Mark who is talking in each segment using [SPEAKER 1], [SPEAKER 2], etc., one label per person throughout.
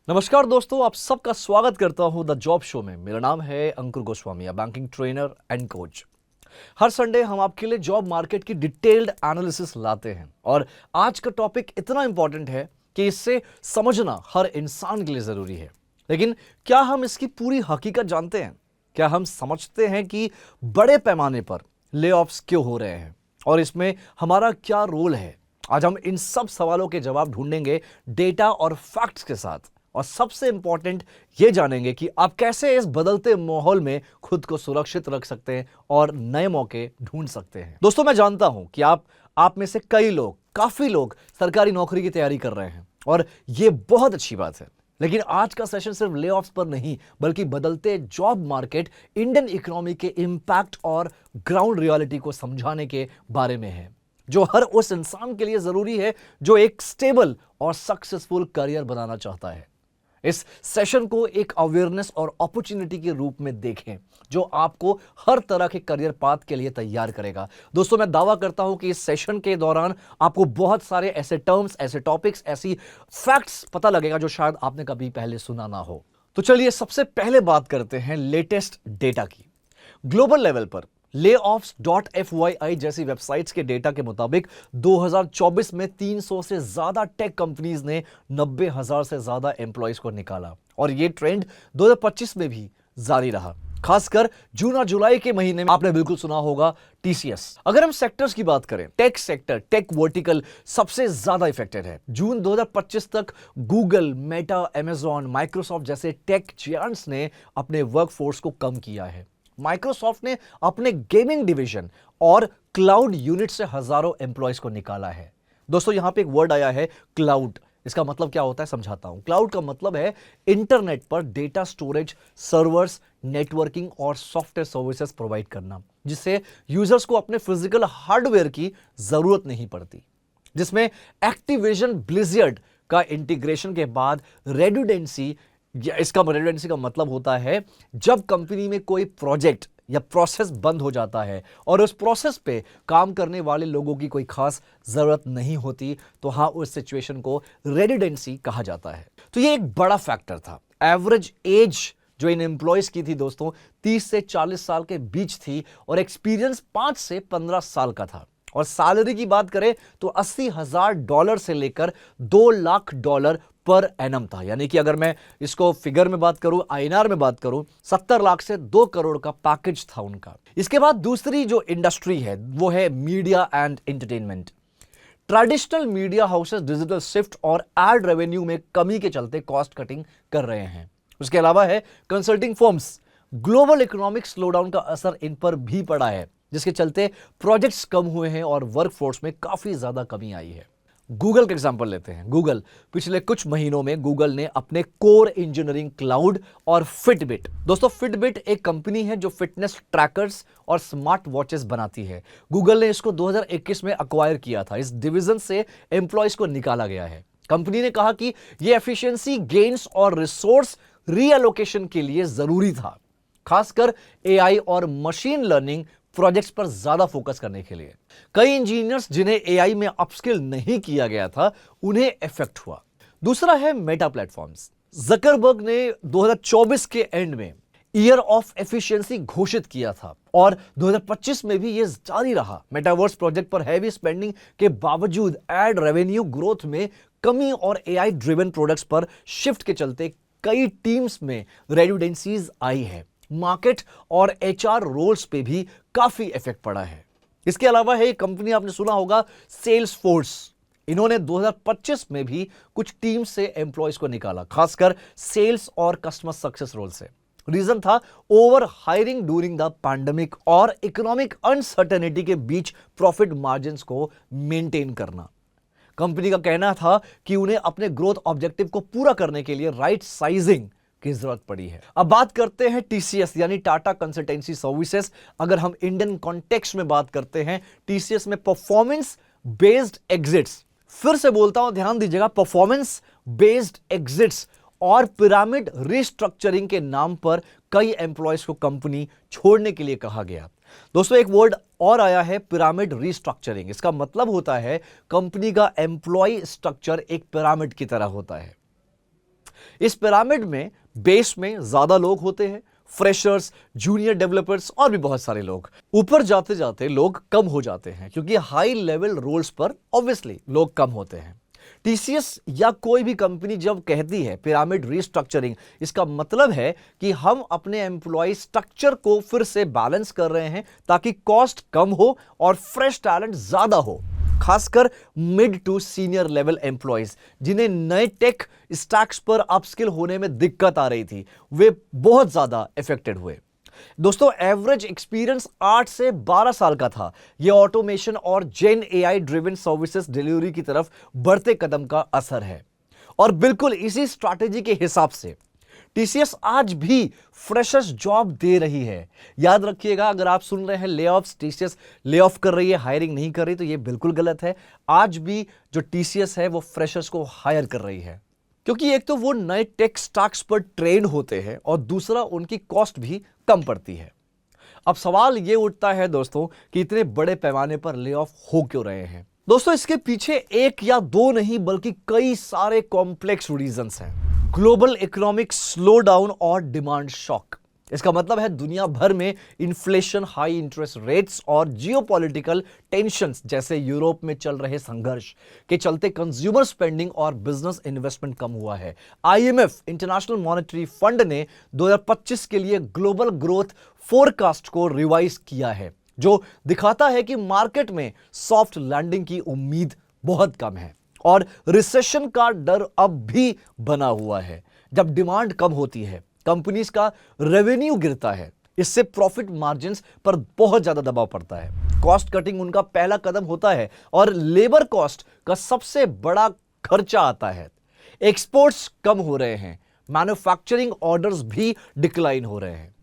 [SPEAKER 1] नमस्कार दोस्तों, आप सबका स्वागत करता हूं द जॉब शो में। मेरा नाम है Ankur Goswami, banking trainer and coach. हर संडे हम आपके लिए जॉब मार्केट की डिटेल्ड एनालिसिस लाते हैं और आज का टॉपिक इतना इंपॉर्टेंट है कि इससे समझना हर इंसान के लिए जरूरी है। लेकिन क्या हम इसकी पूरी हकीकत जानते हैं? क्या हम समझते हैं कि बड़े पैमाने पर ले-ऑफ्स क्यों हो रहे हैं और इसमें हमारा क्या रोल है? आज हम इन सब सवालों के जवाब ढूंढेंगे डेटा और फैक्ट्स के साथ, और सबसे इंपॉर्टेंट ये जानेंगे कि आप कैसे इस बदलते माहौल में खुद को सुरक्षित रख सकते हैं और नए मौके ढूंढ सकते हैं। दोस्तों, मैं जानता हूं कि आप में से काफी लोग सरकारी नौकरी की तैयारी कर रहे हैं और ये बहुत अच्छी बात है। लेकिन आज का सेशन सिर्फ ले-ऑफ्स पर नहीं, बल्कि बदलते जॉब मार्केट, इंडियन इकोनॉमी के इंपैक्ट और ग्राउंड रियलिटी को समझाने के बारे में है, जो हर उस इंसान के लिए जरूरी है जो एक स्टेबल और सक्सेसफुल करियर बनाना चाहता है। इस सेशन को एक अवेयरनेस और अपॉर्चुनिटी के रूप में देखें, जो आपको हर तरह के करियर पाथ के लिए तैयार करेगा। दोस्तों, मैं दावा करता हूं कि इस सेशन के दौरान आपको बहुत सारे ऐसे टर्म्स, ऐसे टॉपिक्स, ऐसी फैक्ट्स पता लगेगा जो शायद आपने कभी पहले सुना ना हो। तो चलिए सबसे पहले बात करते हैं लेटेस्ट डेटा की। ग्लोबल लेवल पर layoffs.fyi जैसी वेबसाइट्स के डेटा के मुताबिक 2024 में 300 से ज्यादा टेक कंपनीज ने 90,000 से ज्यादा एम्प्लॉयज को निकाला और यह ट्रेंड 2025 में भी जारी रहा। खासकर जून और जुलाई के महीने में आपने बिल्कुल सुना होगा टीसीएस। अगर हम सेक्टर्स की बात करें, टेक सेक्टर, टेक वर्टिकल सबसे ज्यादा इफेक्टेड है। जून 2025 तक गूगल, मेटा, अमेजॉन, माइक्रोसॉफ्ट जैसे टेक जायंट्स ने अपने वर्कफोर्स को कम किया है। माइक्रोसॉफ्ट ने अपने गेमिंग डिवीजन और क्लाउड यूनिट से हजारों एम्प्लॉयज को निकाला है। दोस्तों, यहां पे एक वर्ड आया है क्लाउड। इसका मतलब क्या होता है समझाता हूं। क्लाउड का मतलब है इंटरनेट पर डेटा स्टोरेज, सर्वर्स, नेटवर्किंग और सॉफ्टवेयर सर्विसेज प्रोवाइड करना, जिससे यूजर्स को अपने फिजिकल हार्डवेयर की जरूरत नहीं पड़ती। जिसमें एक्टिविजन ब्लिज़र्ड का इंटीग्रेशन के बाद रेडुडेंसी का मतलब होता है जब कंपनी में कोई प्रोजेक्ट या प्रोसेस बंद हो जाता है और उस प्रोसेस पे काम करने वाले लोगों की कोई खास जरूरत नहीं होती, तो हाँ, उस सिचुएशन को रेडुडेंसी कहा जाता है। तो ये एक बड़ा फैक्टर था। एवरेज एज जो इन एम्प्लॉयज की थी दोस्तों, 30 से 40 साल के बीच थी और एक्सपीरियंस 5 से 15 साल का था। और सैलरी की बात करें तो $80,000 से लेकर $2 लाख पर एनम था। यानी कि अगर मैं इसको फिगर में बात करूं, आईएनआर में बात करूं, 70 लाख से 2 करोड़ का पैकेज था उनका। इसके बाद दूसरी जो इंडस्ट्री है वो है media and entertainment. Traditional media houses digital shift और एड रेवेन्यू में कमी के चलते कॉस्ट कटिंग कर रहे हैं। उसके अलावा है consulting firms. Global economic slowdown का असर इन पर भी पड़ा है, जिसके चलते प्रोजेक्ट्स कम हुए हैं और वर्कफोर्स में काफी ज्यादा कमी आई है। गूगल का एग्जांपल लेते हैं। गूगल पिछले कुछ महीनों में गूगल ने अपने कोर इंजीनियरिंग, क्लाउड और फिटबिट, दोस्तों फिटबिट एक कंपनी है जो फिटनेस ट्रैकर्स और स्मार्ट वॉचेस बनाती है। गूगल ने इसको 2021 में अक्वायर किया था। इस डिवीजन से एम्प्लॉयज को निकाला गया है। कंपनी ने कहा कि यह एफिशिएंसी गेन्स और रिसोर्स रीएलोकेशन के लिए जरूरी था, खासकर एआई और मशीन लर्निंग प्रोजेक्ट्स पर ज्यादा फोकस करने के लिए। कई इंजीनियर्स जिन्हें एआई में अपस्किल नहीं किया गया था, उन्हें इफेक्ट हुआ। दूसरा है मेटा प्लेटफॉर्म्स। जकरबर्ग ने 2024 के एंड में ईयर ऑफ एफिशिएंसी घोषित किया था और 2025 में भी यह जारी रहा। मेटावर्स प्रोजेक्ट पर हैवी स्पेंडिंग के बावजूद एड रेवेन्यू ग्रोथ में कमी और एआई ड्रिवन प्रोडक्ट्स पर शिफ्ट के चलते कई टीम्स में रेडुडेंसीज आई है। मार्केट और एचआर रोल्स पे भी काफी इफेक्ट पड़ा है। इसके अलावा है कंपनी, आपने सुना होगा, सेल्स फोर्स। इन्होंने 2025 में भी कुछ टीम से एम्प्लॉयज को निकाला, खासकर सेल्स और कस्टमर सक्सेस रोल से। रीजन था over hiring during the pandemic और इकोनॉमिक अनसर्टेनिटी के बीच प्रॉफिट मार्जिन्स को मेंटेन करना। कंपनी का कहना था कि उन्हें अपने ग्रोथ ऑब्जेक्टिव को पूरा करने के लिए राइट साइजिंग की जरूरत पड़ी है। अब बात करते हैं टीसीएस यानी टाटा कंसल्टेंसी सर्विसेज। अगर हम इंडियन कॉन्टेक्स्ट में बात करते हैं, टीसीएस में परफॉर्मेंस बेस्ड एग्जिट्स, फिर से बोलता हूं, ध्यान दीजिएगा, परफॉर्मेंस बेस्ड एग्जिट्स और पिरामिड रिस्ट्रक्चरिंग के नाम पर कई एम्प्लॉयज को कंपनी छोड़ने के लिए कहा गया। दोस्तों, एक वर्ड और आया है, पिरामिड रिस्ट्रक्चरिंग। इसका मतलब होता है कंपनी का एम्प्लॉय स्ट्रक्चर एक पिरामिड की तरह होता है। इस पिरामिड में बेस में ज्यादा लोग होते हैं, फ्रेशर्स, जूनियर डेवलपर्स और भी बहुत सारे लोग। ऊपर जाते जाते लोग कम हो जाते हैं क्योंकि हाई लेवल रोल्स पर ऑब्वियसली लोग कम होते हैं। टीसीएस या कोई भी कंपनी जब कहती है पिरामिड रीस्ट्रक्चरिंग, इसका मतलब है कि हम अपने एम्प्लॉय स्ट्रक्चर को फिर से बैलेंस कर रहे हैं ताकि कॉस्ट कम हो और फ्रेश टैलेंट ज्यादा हो, खासकर mid to senior level employees जिन्हें नए टेक स्टैक्स पर अपस्किल होने में दिक्कत आ रही थी, वे बहुत ज्यादा इफेक्टेड हुए। दोस्तों, एवरेज एक्सपीरियंस 8 से 12 साल का था। यह ऑटोमेशन और जेन एआई ड्रिवन सर्विसेज डिलीवरी की तरफ बढ़ते कदम का असर है। और बिल्कुल इसी स्ट्रैटेजी के हिसाब से टीसीएस आज भी फ्रेशर्स जॉब दे रही है। याद रखिएगा, अगर आप सुन रहे हैं ले ऑफ्स, टीसीएस ले ऑफ कर रही है, हायरिंग नहीं कर रही, तो यह बिल्कुल गलत है। आज भी जो टीसीएस है वो फ्रेशर्स को हायर कर रही है, क्योंकि एक तो वो नए टेक स्टैक्स पर ट्रेन होते हैं और दूसरा उनकी कॉस्ट भी कम पड़ती है। अब सवाल ये उठता है दोस्तों कि इतने बड़े पैमाने पर ले ऑफ हो क्यों रहे हैं। दोस्तों, इसके पीछे एक या दो नहीं बल्कि कई सारे कॉम्प्लेक्स रीजंस हैं। ग्लोबल इकोनॉमिक स्लो डाउन और डिमांड शॉक, इसका मतलब है दुनिया भर में इन्फ्लेशन, हाई इंटरेस्ट रेट्स और जियोपॉलिटिकल टेंशंस जैसे यूरोप में चल रहे संघर्ष के चलते कंज्यूमर स्पेंडिंग और बिजनेस इन्वेस्टमेंट कम हुआ है। आईएमएफ, इंटरनेशनल मॉनेटरी फंड ने 2025 के लिए ग्लोबल ग्रोथ फोरकास्ट को रिवाइज किया है, जो दिखाता है कि मार्केट में सॉफ्ट लैंडिंग की उम्मीद बहुत कम है और रिसेशन का डर अब भी बना हुआ है। जब डिमांड कम होती है, कंपनीज का रेवेन्यू गिरता है, इससे प्रॉफिट मार्जिन्स पर बहुत ज्यादा दबाव पड़ता है। कॉस्ट कटिंग उनका पहला कदम होता है और लेबर कॉस्ट का सबसे बड़ा खर्चा आता है। एक्सपोर्ट्स कम हो रहे हैं, मैन्युफैक्चरिंग ऑर्डर्स भी डिक्लाइन हो रहे हैं।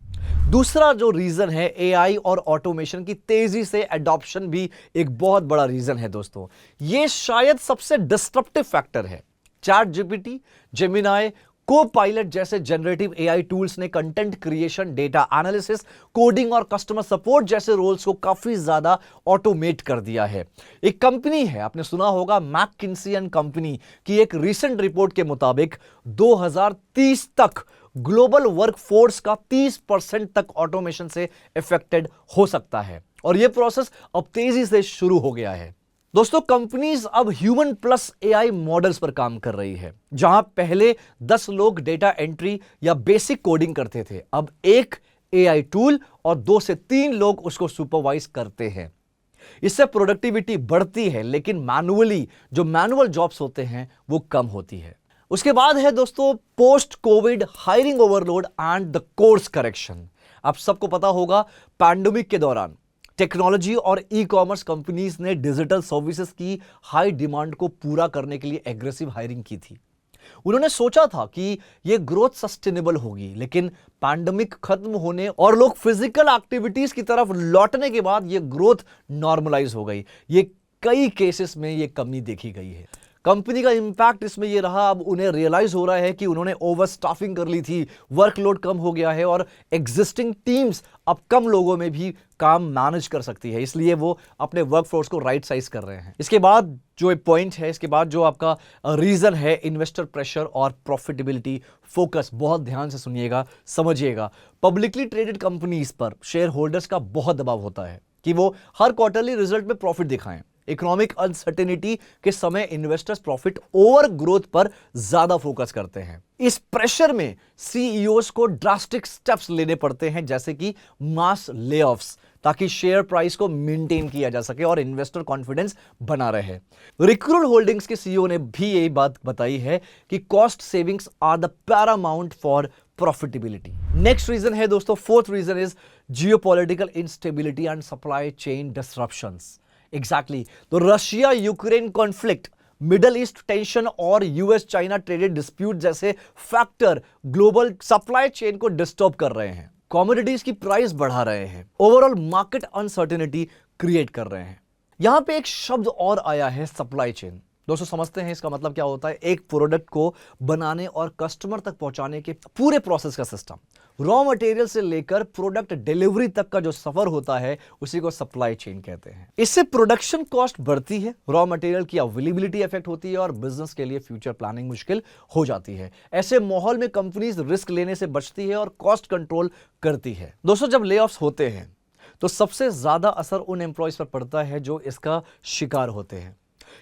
[SPEAKER 1] दूसरा जो रीजन है, एआई और ऑटोमेशन की तेजी से एडॉप्शन भी एक बहुत बड़ा रीजन है दोस्तों। यह शायद सबसे डिस्ट्रप्टिव फैक्टर है। चैट जीपीटी, जेमिनाई, को पायलट जैसे जनरेटिव एआई टूल्स ने content creation, data analysis, coding और कस्टमर सपोर्ट जैसे रोल्स को काफी ज्यादा ऑटोमेट कर दिया है। एक कंपनी है, आपने सुना होगा, मैककिन्सी एंड कंपनी की एक रीसेंट रिपोर्ट के मुताबिक 2030 तक ग्लोबल वर्कफोर्स का 30% तक ऑटोमेशन से इफेक्टेड हो सकता है और यह प्रोसेस अब तेजी से शुरू हो गया है। दोस्तों, कंपनीज अब ह्यूमन प्लस एआई मॉडल्स पर काम कर रही है। जहां पहले 10 लोग डेटा एंट्री या बेसिक कोडिंग करते थे, अब एक एआई टूल और 2 से 3 लोग उसको सुपरवाइज करते हैं। इससे प्रोडक्टिविटी बढ़ती है, लेकिन मैनुअली जो मैनुअल जॉब्स होते हैं वो कम होती है। उसके बाद है दोस्तों post Covid hiring overload and the course correction. आप सबको पता होगा, पैंडेमिक के दौरान टेक्नोलॉजी और ई कॉमर्स कंपनीज ने डिजिटल सर्विसेज की हाई डिमांड को पूरा करने के लिए एग्रेसिव हायरिंग की थी। उन्होंने सोचा था कि यह ग्रोथ सस्टेनेबल होगी, लेकिन पैंडेमिक खत्म होने और लोग फिजिकल एक्टिविटीज की तरफ लौटने के बाद यह ग्रोथ नॉर्मलाइज हो गई। ये कई केसेस में यह कमी देखी गई है। कंपनी का इंपैक्ट इसमें यह रहा, अब उन्हें रियलाइज हो रहा है कि उन्होंने ओवर स्टाफिंग कर ली थी, वर्कलोड कम हो गया है और एग्जिस्टिंग टीम्स अब कम लोगों में भी काम मैनेज कर सकती है, इसलिए वो अपने वर्कफोर्स को राइट साइज कर रहे हैं। इसके बाद जो एक पॉइंट है, इसके बाद जो आपका रीजन है, इन्वेस्टर प्रेशर और प्रॉफिटेबिलिटी फोकस। बहुत ध्यान से सुनिएगा, समझिएगा। पब्लिकली ट्रेडेड कंपनीज पर शेयर होल्डर्स का बहुत दबाव होता है कि वो हर क्वार्टरली रिजल्ट में प्रॉफिट दिखाएं। इकोनॉमिक अनसर्टेनिटी के समय इन्वेस्टर्स प्रॉफिट ओवर ग्रोथ पर ज्यादा फोकस करते हैं। इस प्रेशर में सीईओज को ड्रास्टिक स्टेप्स लेने पड़ते हैं, जैसे कि मास लेऑफ्स, ताकि शेयर प्राइस को मेंटेन किया जा सके और इन्वेस्टर कॉन्फिडेंस बना रहे। रिक्रूट होल्डिंग्स के सीईओ ने भी यही बात बताई है कि cost savings are the paramount for profitability. Next reason है दोस्तों, fourth reason is geopolitical instability and supply chain disruptions. Exactly, तो Russia Ukraine conflict, Middle East tension और यूएस चाइना ट्रेडेड डिस्प्यूट जैसे फैक्टर ग्लोबल सप्लाई चेन को disturb कर रहे हैं, commodities की प्राइस बढ़ा रहे हैं, ओवरऑल मार्केट अनसर्टेनिटी क्रिएट कर रहे हैं। यहां पे एक शब्द और आया है, सप्लाई चेन। दोस्तों समझते हैं इसका मतलब क्या होता है। एक प्रोडक्ट को बनाने और कस्टमर तक पहुंचाने के पूरे प्रोसेस का सिस्टम, रॉ मटेरियल से लेकर प्रोडक्ट डिलीवरी तक का जो सफर होता है उसी को सप्लाई चेन कहते हैं। इससे प्रोडक्शन कॉस्ट बढ़ती है, रॉ मटेरियल की अवेलेबिलिटी इफेक्ट होती है और बिजनेस के लिए फ्यूचर प्लानिंग मुश्किल हो जाती है। ऐसे माहौल में कंपनीज रिस्क लेने से बचती है और कॉस्ट कंट्रोल करती है। दोस्तों जब ले ऑफ्स होते हैं तो सबसे ज्यादा असर उन एम्प्लॉयज पर पड़ता है जो इसका शिकार होते हैं।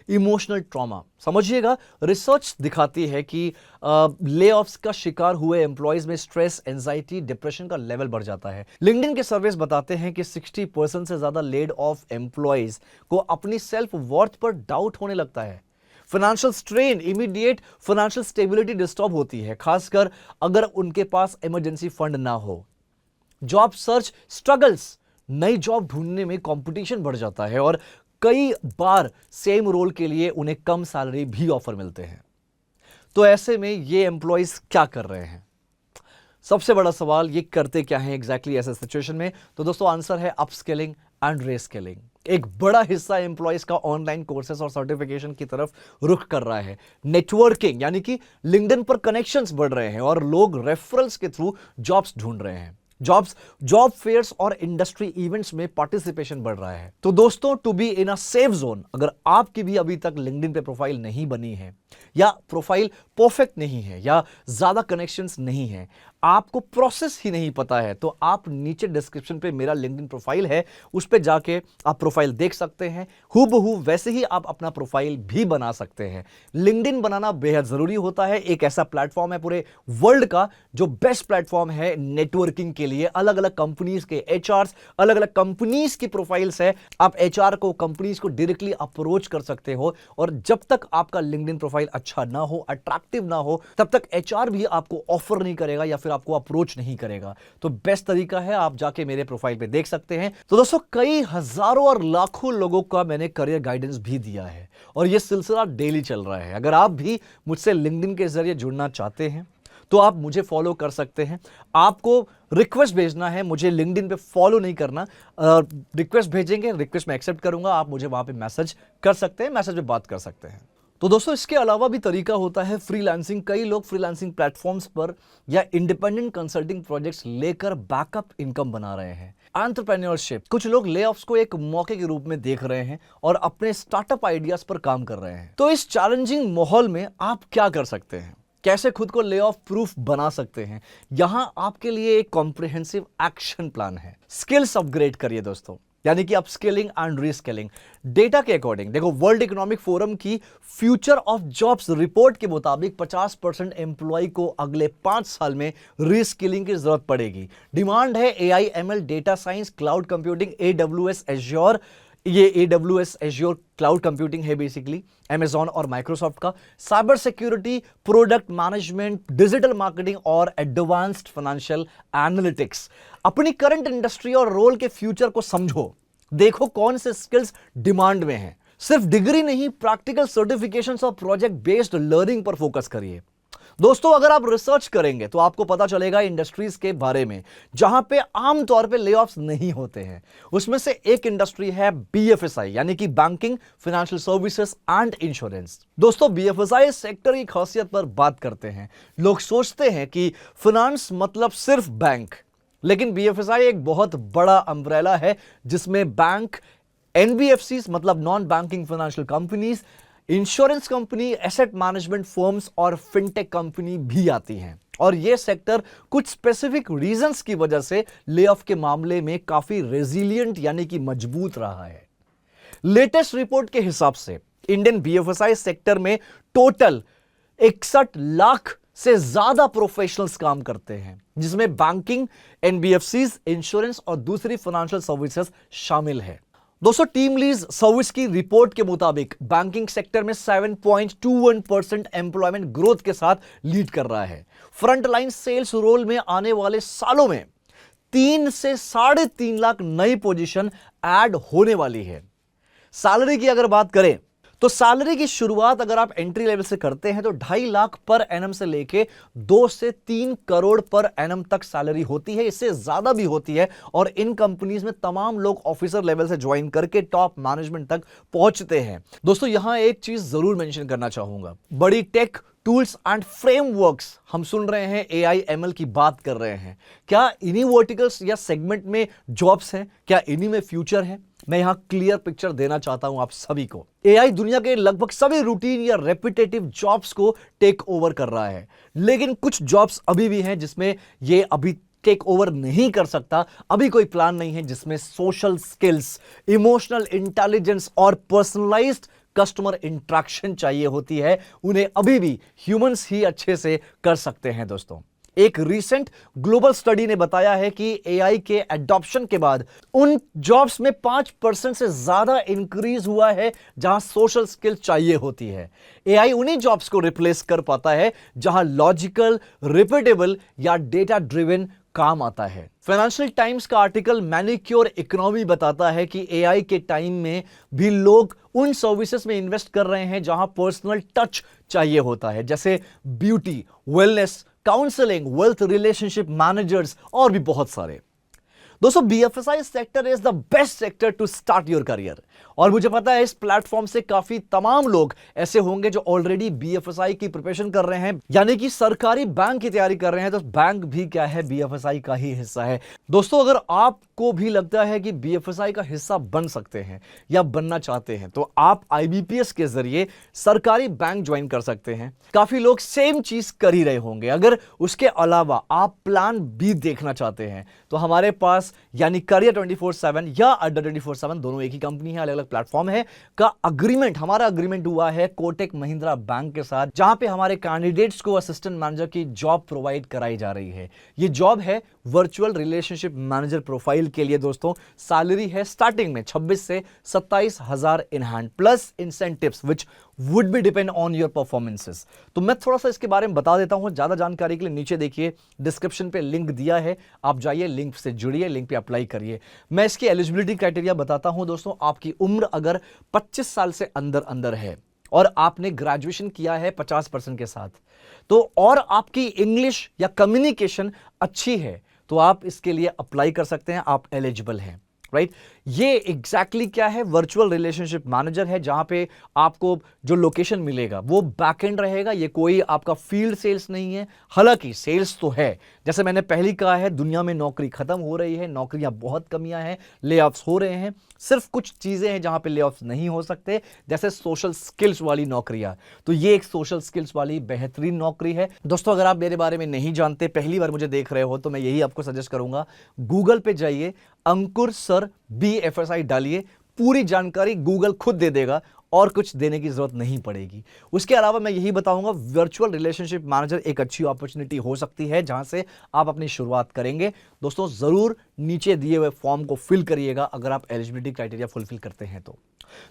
[SPEAKER 1] इमोशनल ट्रॉमा, समझिएगा, रिसर्च दिखाती है कि ले ऑफ्स का शिकार हुए एम्प्लॉयज में स्ट्रेस, एंजाइटी, डिप्रेशन का लेवल बढ़ जाता है। लिंक्डइन के सर्वेस बताते हैं कि 60% से ज्यादा लेड ऑफ एम्प्लॉयज को अपनी सेल्फ वर्थ पर डाउट होने लगता है। Financial strain, immediate financial stability disturb होती है, खासकर अगर उनके पास इमरजेंसी फंड ना हो। जॉब सर्च स्ट्रगल्स, नई जॉब ढूंढने में कंपटीशन बढ़ जाता है और कई बार सेम रोल के लिए उन्हें कम सैलरी भी ऑफर मिलते हैं। तो ऐसे में ये एम्प्लॉयज क्या कर रहे हैं? सबसे बड़ा सवाल, ये करते क्या हैं एग्जैक्टली ऐसे सिचुएशन में? तो दोस्तों आंसर है अपस्किलिंग एंड रीस्किलिंग। एक बड़ा हिस्सा एम्प्लॉयज का ऑनलाइन कोर्सेज और सर्टिफिकेशन की तरफ रुख कर रहा है। नेटवर्किंग, यानी कि लिंक्डइन पर कनेक्शंस बढ़ रहे हैं और लोग रेफरल्स के थ्रू जॉब्स ढूंढ रहे हैं। जॉब फेयर्स और इंडस्ट्री इवेंट्स में पार्टिसिपेशन बढ़ रहा है। तो दोस्तों, to be in a safe zone, अगर आपकी भी अभी तक लिंक्डइन पे प्रोफाइल नहीं बनी है या प्रोफाइल परफेक्ट नहीं है या ज्यादा कनेक्शंस नहीं है, आपको प्रोसेस ही नहीं पता है, तो आप नीचे डिस्क्रिप्शन पे मेरा लिंक्डइन प्रोफाइल है, उस पे जाके आप प्रोफाइल देख सकते हैं। हूबहू वैसे ही आप अपना प्रोफाइल भी बना सकते हैं। लिंक्डइन बनाना बेहद जरूरी होता है। एक ऐसा प्लेटफॉर्म है पूरे वर्ल्ड का जो बेस्ट प्लेटफॉर्म है नेटवर्किंग के लिए। अलग अलग कंपनीज के एचआर, अलग अलग कंपनीज की प्रोफाइल्स है। आप एचआर को, कंपनीज को डायरेक्टली अप्रोच कर सकते हो और जब तक आपका लिंक्डइन प्रोफाइल अच्छा ना हो, अट्रैक्टिव ना हो, तब तक एचआर भी आपको ऑफर नहीं करेगा या फिर आपको अप्रोच नहीं करेगा। तो बेस्ट तरीका है, आप जाके मेरे प्रोफाइल पे देख सकते हैं। तो दोस्तों, कई हजारों और लाखों लोगों का मैंने करियर गाइडेंस भी दिया है और यह सिलसिला डेली चल रहा है। अगर आप भी मुझसे लिंक्डइन के जरिए जुड़ना चाहते हैं तो आप मुझे फॉलो कर सकते हैं। आपको रिक्वेस्ट भेजना है, मुझे लिंक्डइन पे फॉलो नहीं करना, रिक्वेस्ट भेजेंगे, रिक्वेस्ट मैं एक्सेप्ट करूंगा, आप मुझे वहां पे मैसेज कर सकते हैं, मैसेज पे बात कर सकते हैं। तो दोस्तों, इसके अलावा भी तरीका होता है फ्रीलांसिंग। कई लोग फ्रीलांसिंग प्लेटफॉर्म्स पर या इंडिपेंडेंट कंसल्टिंग प्रोजेक्ट्स लेकर बैकअप इनकम बना रहे हैं। एंटरप्रेन्योरशिप, कुछ लोग ले ऑफ्स को एक मौके के रूप में देख रहे हैं और अपने स्टार्टअप आइडियाज पर काम कर रहे हैं। तो इस चैलेंजिंग माहौल में आप क्या कर सकते हैं? कैसे खुद को ले ऑफ प्रूफ बना सकते हैं? यहां आपके लिए एक कॉम्प्रिहेंसिव एक्शन प्लान है। स्किल्स अपग्रेड करिए दोस्तों, यानी कि अपस्किलिंग एंड रीस्किलिंग। डेटा के अकॉर्डिंग देखो, वर्ल्ड इकोनॉमिक फोरम की फ्यूचर ऑफ जॉब्स रिपोर्ट के मुताबिक 50% एम्प्लॉय को अगले 5 साल में रीस्किलिंग की जरूरत पड़ेगी। डिमांड है AI, ML, data science, cloud computing, AWS azure. ये AWS एज्योर क्लाउड कंप्यूटिंग है बेसिकली Amazon और Microsoft का। Cyber security, product management, digital marketing और एडवांस्ड फाइनेंशियल एनालिटिक्स। अपनी करंट इंडस्ट्री और रोल के फ्यूचर को समझो, देखो कौन से स्किल्स डिमांड में हैं। सिर्फ डिग्री नहीं, प्रैक्टिकल सर्टिफिकेशंस और प्रोजेक्ट बेस्ड लर्निंग पर फोकस करिए। दोस्तों, अगर आप रिसर्च करेंगे तो आपको पता चलेगा इंडस्ट्रीज के बारे में जहां पे आमतौर पे लेऑफ्स नहीं होते हैं। उसमें से एक इंडस्ट्री है BFSI, यानी कि banking, financial services and insurance. दोस्तों, BFSI सेक्टर की खासियत पर बात करते हैं। लोग सोचते हैं कि फाइनेंस मतलब सिर्फ बैंक, लेकिन BFSI एक बहुत बड़ा अम्ब्रेला है जिसमें बैंक, NBFCs मतलब non banking financial companies, insurance company, asset management firms और फिनटेक कंपनी भी आती हैं। और यह सेक्टर कुछ स्पेसिफिक रीजंस की वजह से ले ऑफ के मामले में काफी रेजिलिएंट यानी कि मजबूत रहा है। लेटेस्ट रिपोर्ट के हिसाब से इंडियन BFSI सेक्टर में टोटल 61 लाख से ज्यादा प्रोफेशनल्स काम करते हैं, जिसमें बैंकिंग, NBFCs, इंश्योरेंस और दूसरी फाइनेंशियल सर्विसेज शामिल है। दोस्तों, टीम लीज सर्विस की रिपोर्ट के मुताबिक बैंकिंग सेक्टर में 7.21% एम्प्लॉयमेंट ग्रोथ के साथ लीड कर रहा है। फ्रंट लाइन सेल्स रोल में आने वाले सालों में 3 से 3.5 लाख नई पोजीशन ऐड होने वाली है। सैलरी की अगर बात करें तो सैलरी की शुरुआत अगर आप एंट्री लेवल से करते हैं तो 2.5 लाख पर एनम से लेके 2 से 3 करोड़ पर एनम तक सैलरी होती है, इससे ज्यादा भी होती है। और इन कंपनीज में तमाम लोग ऑफिसर लेवल से ज्वाइन करके टॉप मैनेजमेंट तक पहुंचते हैं। दोस्तों यहां एक चीज जरूर मेंशन करना चाहूंगा, बड़ी टेक टूल्स एंड फ्रेमवर्क्स हम सुन रहे हैं, एआई एमएल की बात कर रहे हैं, क्या इन्हीं वर्टिकल्स या सेगमेंट में जॉब्स हैं? क्या इन्हीं में फ्यूचर है? मैं यहां क्लियर पिक्चर देना चाहता हूं आप सभी को। एआई दुनिया के लगभग सभी रूटीन या रेपिटेटिव जॉब्स को टेक ओवर कर रहा है, लेकिन कुछ जॉब्स अभी भी हैं जिसमें ये अभी टेक ओवर नहीं कर सकता। अभी कोई प्लान नहीं है जिसमें सोशल स्किल्स, इमोशनल इंटेलिजेंस और पर्सनलाइज्ड कस्टमर इंटरेक्शन चाहिए होती है, उन्हें अभी भी ह्यूमंस ही अच्छे से कर सकते हैं। दोस्तों एक रीसेंट ग्लोबल स्टडी ने बताया है कि एआई के एडॉप्शन के बाद उन जॉब्स में 5% से ज्यादा इंक्रीज हुआ है जहां सोशल स्किल चाहिए होती है। एआई उन्हीं जॉब्स को रिप्लेस कर पाता है जहां लॉजिकल, रिपीटेबल या डेटा ड्रिवन काम आता है। फाइनेंशियल टाइम्स का आर्टिकल मैनिक्योर इकोनॉमी बताता है कि एआई के टाइम में भी लोग उन सर्विसेज में इन्वेस्ट कर रहे हैं जहां पर्सनल टच चाहिए होता है, जैसे beauty, wellness, counselling, wealth relationship managers और भी बहुत सारे। दोस्तों BFSI sector is the best sector to start your career, और मुझे पता है इस प्लेटफॉर्म से काफी तमाम लोग ऐसे होंगे जो ऑलरेडी बीएफएसआई की प्रिपरेशन कर रहे हैं, यानी कि सरकारी बैंक की तैयारी कर रहे हैं। तो बैंक भी क्या है, बीएफएसआई का ही हिस्सा है। दोस्तों अगर आपको भी लगता है कि बीएफएसआई का हिस्सा बन सकते हैं या बनना चाहते हैं तो आप आईबीपीएस के जरिए सरकारी बैंक ज्वाइन कर सकते हैं। काफी लोग सेम चीज कर ही रहे होंगे। अगर उसके अलावा आप प्लान बी देखना चाहते हैं तो हमारे पास यानी करियर 24/7 या अड्डा 24/7 दोनों एक ही कंपनी है, अलग अलग प्लेटफॉर्म है, का अग्रीमेंट, हमारा अग्रीमेंट हुआ है कोटक महिंद्रा बैंक के साथ, जहां पे हमारे कैंडिडेट्स को असिस्टेंट मैनेजर की जॉब प्रोवाइड कराई जा रही है। ये जॉब है वर्चुअल रिलेशनशिप मैनेजर प्रोफाइल के लिए। दोस्तों सैलरी है स्टार्टिंग में 26 से 27 हजार in hand plus incentives which would be depend on your performances. तो मैं थोड़ा सा इसके बारे में बता देता हूं, ज्यादा जानकारी के लिए नीचे देखिए डिस्क्रिप्शन पे लिंक दिया है, आप जाइए लिंक से जुड़िए, लिंक पे अप्लाई करिए। मैं इसकी एलिजिबिलिटी क्राइटेरिया बताता हूं। दोस्तों आपकी उम्र अगर 25 साल से अंदर अंदर है और आपने ग्रेजुएशन किया है 50% के साथ, तो और आपकी इंग्लिश या कम्युनिकेशन अच्छी है तो आप इसके लिए अप्लाई कर सकते हैं, आप एलिजिबल हैं, राइट। ये एग्जैक्टली क्या है, वर्चुअल रिलेशनशिप मैनेजर है, जहां पे आपको जो लोकेशन मिलेगा वो बैकएंड रहेगा। ये कोई आपका फील्ड सेल्स नहीं है, हालांकि सेल्स तो है। जैसे मैंने पहले कहा है, दुनिया में नौकरी खत्म हो रही है, नौकरियां बहुत कमियां हैं, लेऑफ्स हो रहे हैं। सिर्फ कुछ चीजें हैं जहां पे लेऑफ्स नहीं हो सकते, जैसे सोशल स्किल्स वाली नौकरियां। तो ये एक सोशल स्किल्स वाली बेहतरीन नौकरी है। दोस्तों अगर आप मेरे बारे में नहीं जानते, पहली बार मुझे देख रहे हो, तो मैं यही आपको सजेस्ट करूंगा, गूगल पे जाइए, अंकुर सर बीएफएसआई डालिए, पूरी जानकारी गूगल खुद दे देगा और कुछ देने की जरूरत नहीं पड़ेगी। उसके अलावा मैं यही बताऊंगा, वर्चुअल रिलेशनशिप मैनेजर एक अच्छी अपॉर्चुनिटी हो सकती है जहां से आप अपनी शुरुआत करेंगे। दोस्तों जरूर नीचे दिए हुए फॉर्म को फिल करिएगा अगर आप एलिजिबिलिटी क्राइटेरिया फुलफिल करते हैं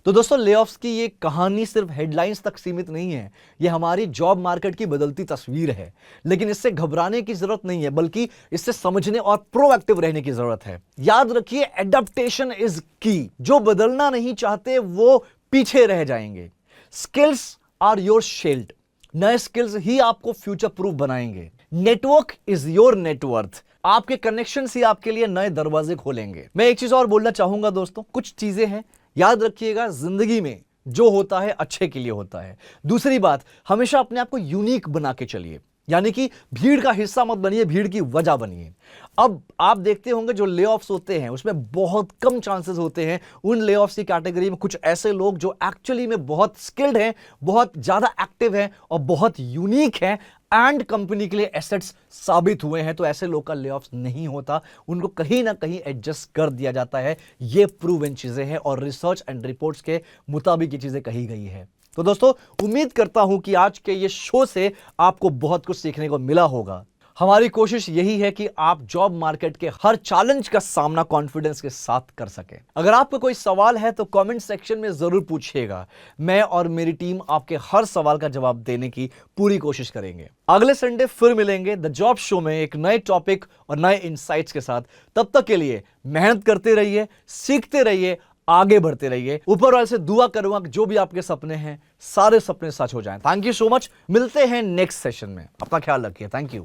[SPEAKER 1] तो दोस्तों लेऑफ्स की ये कहानी सिर्फ हेडलाइंस तक सीमित नहीं है, ये हमारी जॉब मार्केट की बदलती तस्वीर है। लेकिन इससे घबराने की जरूरत नहीं है, बल्कि इससे समझने और प्रोएक्टिव रहने की जरूरत है। याद रखिए, एडेप्टेशन इज की। जो बदलना नहीं चाहते वो पीछे रह जाएंगे। Skills are your shield. नए स्किल्स ही आपको फ्यूचर प्रूफ बनाएंगे। Network is your net worth. आपके कनेक्शन ही आपके लिए नए दरवाजे खोलेंगे। मैं एक चीज और बोलना चाहूंगा दोस्तों, कुछ चीजें हैं याद रखिएगा, जिंदगी में जो होता है अच्छे के लिए होता है। दूसरी बात, हमेशा अपने आप को यूनिक बना के चलिए, यानी कि भीड़ का हिस्सा मत बनिए, भीड़ की वजह बनिए। अब आप देखते होंगे जो लेऑफ्स होते हैं उसमें बहुत कम चांसेस होते हैं। उन लेऑफ्स की कैटेगरी में कुछ ऐसे लोग जो एक्चुअली में बहुत स्किल्ड हैं, बहुत ज्यादा एक्टिव हैं और बहुत यूनिक हैं एंड कंपनी के लिए एसेट्स साबित हुए हैं, तो ऐसे लोग का लेऑफ्स नहीं होता, उनको कहीं ना कहीं एडजस्ट कर दिया जाता है। ये प्रूवन चीजें हैं और रिसर्च एंड रिपोर्ट्स के मुताबिक ये चीजें कही गई है। तो दोस्तों उम्मीद करता हूं कि आज के ये शो से आपको बहुत कुछ सीखने को मिला होगा। हमारी कोशिश यही है कि आप जॉब मार्केट के हर चैलेंज का सामना कॉन्फिडेंस के साथ कर सकें। अगर आपको कोई सवाल है तो कमेंट सेक्शन में जरूर पूछिएगा। मैं और मेरी टीम आपके हर सवाल का जवाब देने की पूरी कोशिश करेंगे। अगले संडे फिर मिलेंगे द जॉब शो में एक नए टॉपिक और नए इंसाइट्स के साथ। तब तक के लिए मेहनत करते रहिए, सीखते रहिए, आगे बढ़ते रहिए। ऊपर वाले से दुआ करूंगा कि जो भी आपके सपने हैं सारे सपने सच हो जाएं। Thank you so much. मिलते हैं नेक्स्ट सेशन में। अपना ख्याल रखिए। Thank you.